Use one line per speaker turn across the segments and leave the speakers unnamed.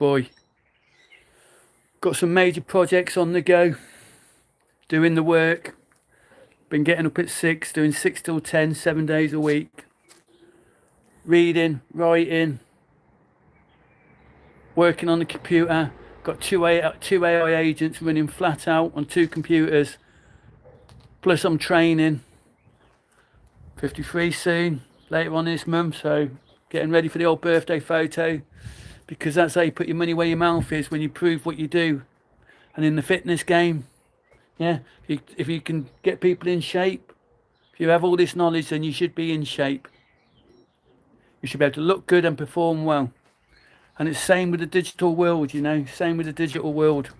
boy. Got some major projects on the go, doing the work. Been getting up at 6, doing 6 till 10, 7 days a week. Reading, writing, working on the computer. Got two AI agents running flat out on 2 computers. Plus I'm training. 53 soon, later on this month, so getting ready for the old birthday photo, because that's how you put your money where your mouth is, when you prove what you do. And in the fitness game, yeah, if you can get people in shape, if you have all this knowledge, then you should be in shape. You should be able to look good and perform well. And it's same with the digital world, you know, same with the digital world.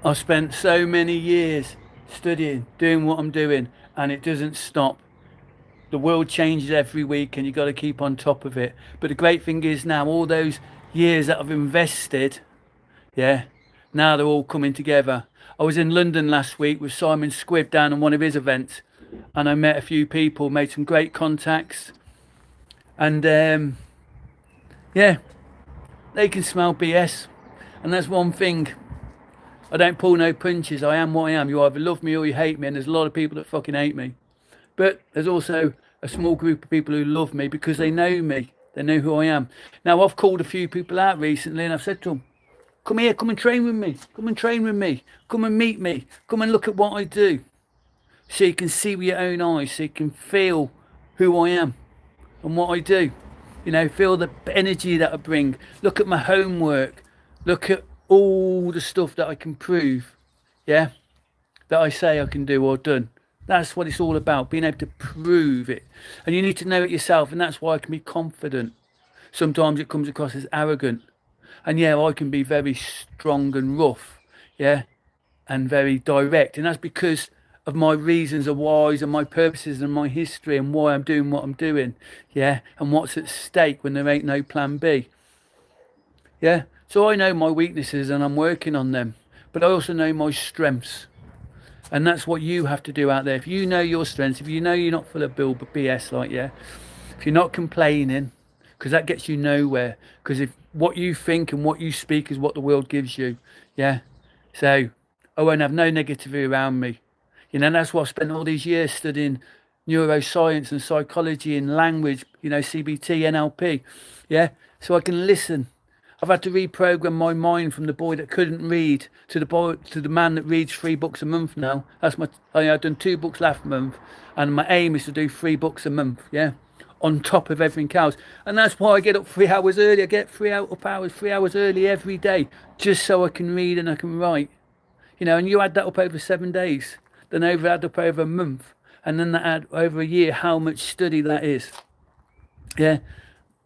I've spent so many years studying, doing what I'm doing, and it doesn't stop. The world changes every week and you've got to keep on top of it. But the great thing is now, all those years that I've invested, yeah, now they're all coming together. I was in London last week with Simon Squibb down on one of his events, and I met a few people, made some great contacts, and yeah, they can smell BS. And that's one thing. I don't pull no punches. I am what I am. You either love me or you hate me, and there's a lot of people that fucking hate me. But there's also a small group of people who love me because they know me. They know who I am. Now, I've called a few people out recently and I've said to them, come here, come and train with me. Come and train with me. Come and meet me. Come and look at what I do. So you can see with your own eyes, so you can feel who I am and what I do. You know, feel the energy that I bring. Look at my homework. Look at all the stuff that I can prove, yeah, that I say I can do or done. That's what it's all about, being able to prove it. And you need to know it yourself, and that's why I can be confident. Sometimes it comes across as arrogant. And yeah, I can be very strong and rough, yeah, and very direct. And that's because of my reasons and whys and my purposes and my history and why I'm doing what I'm doing, yeah, and what's at stake when there ain't no plan B. Yeah, so I know my weaknesses and I'm working on them, but I also know my strengths. And that's what you have to do out there. If you know your strengths, if you know you're not full of BS, like, yeah, if you're not complaining, because that gets you nowhere. Because if what you think and what you speak is what the world gives you, yeah. So I won't have no negativity around me. You know, and that's why I've spent all these years studying neuroscience and psychology and language, you know, CBT, NLP, yeah, so I can listen. I've had to reprogram my mind from the boy that couldn't read to the man that reads 3 books a month now. That's I've done 2 books last month, and my aim is to do 3 books a month, yeah, on top of everything else. And that's why I get up 3 hours early. I get 3 hours early every day, just so I can read and I can write. You know, and you add that up over 7 days, then add up over a month, and then that add over a year, how much study that is. Yeah,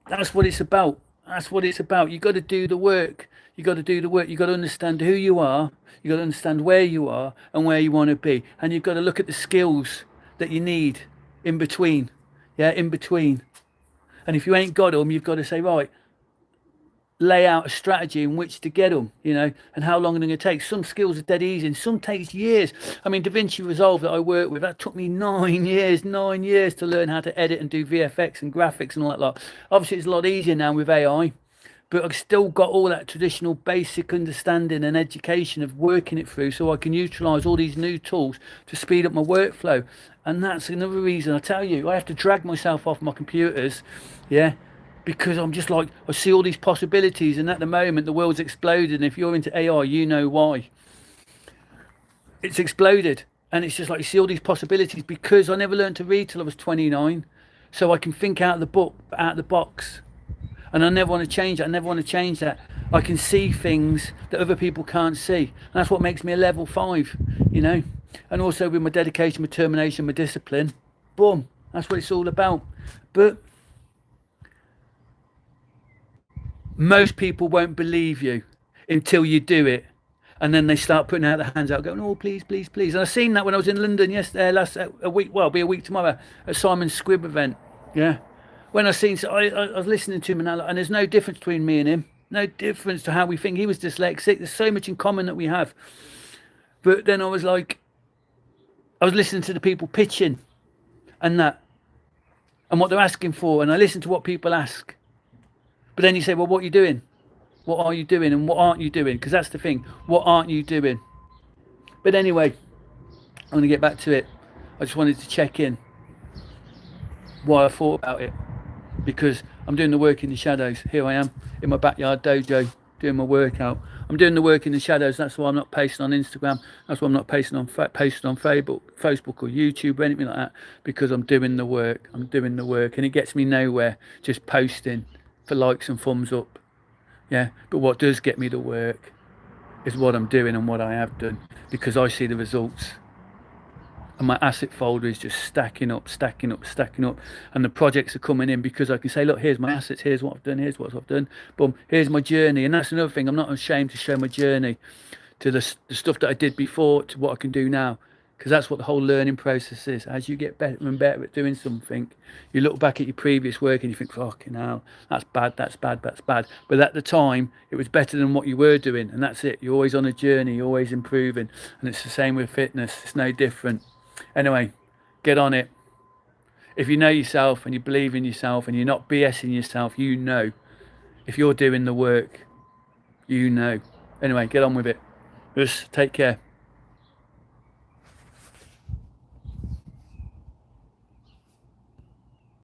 that's what it's about. That's what it's about. You got to do the work. You got to do the work. You got to understand who you are. You got to understand where you are and where you want to be. And you've got to look at the skills that you need in between. Yeah, in between. And if you ain't got them, you've got to say, right, lay out a strategy in which to get them, you know, and how long they're going to take. Some skills are dead easy and some takes years. I mean, DaVinci Resolve that I work with, that took me 9 years to learn how to edit and do VFX and graphics and all that lot. Obviously, it's a lot easier now with AI, but I've still got all that traditional basic understanding and education of working it through, so I can utilize all these new tools to speed up my workflow. And that's another reason, I tell you, I have to drag myself off my computers, yeah, because I'm just like, I see all these possibilities, and at the moment the world's exploded, and if you're into AI, you know why. It's exploded, and it's just like you see all these possibilities because I never learned to read till I was 29, so I can think out of the box, and I never want to change that. I never want to change that. I can see things that other people can't see, and that's what makes me a level 5, you know. And also with my dedication, my determination, my discipline, boom, that's what it's all about. But most people won't believe you until you do it, and then they start putting out their hands out, going, "Oh, please, please, please." And I seen that when I was in London yesterday, a week. Well, it'll be a week tomorrow at Simon Squibb event. Yeah, when I was listening to him, and there's no difference between me and him. No difference to how we think. He was dyslexic. There's so much in common that we have. But then I was listening to the people pitching, and what they're asking for, and I listen to what people ask. But then you say, well, what are you doing? What are you doing and what aren't you doing? Because that's the thing. What aren't you doing? But anyway, I'm going to get back to it. I just wanted to check in why I thought about it, because I'm doing the work in the shadows. Here I am in my backyard dojo doing my workout. I'm doing the work in the shadows. That's why I'm not posting on Instagram. That's why I'm not posting on Facebook or YouTube or anything like that, because I'm doing the work. I'm doing the work, and it gets me nowhere just posting for likes and thumbs up. Yeah, but what does get me the work is what I'm doing and what I have done, because I see the results. And my asset folder is just stacking up, and the projects are coming in because I can say, look, here's my assets, here's what I've done, here's what I've done, boom, here's my journey. And that's another thing, I'm not ashamed to show my journey, to the stuff that I did before to what I can do now, because that's what the whole learning process is. As you get better and better at doing something, you look back at your previous work and you think, fucking hell, that's bad. But at the time, it was better than what you were doing, and that's it. You're always on a journey, you're always improving, and it's the same with fitness. It's no different. Anyway, get on it. If you know yourself and you believe in yourself and you're not BSing yourself, you know. If you're doing the work, you know. Anyway, get on with it. Just take care.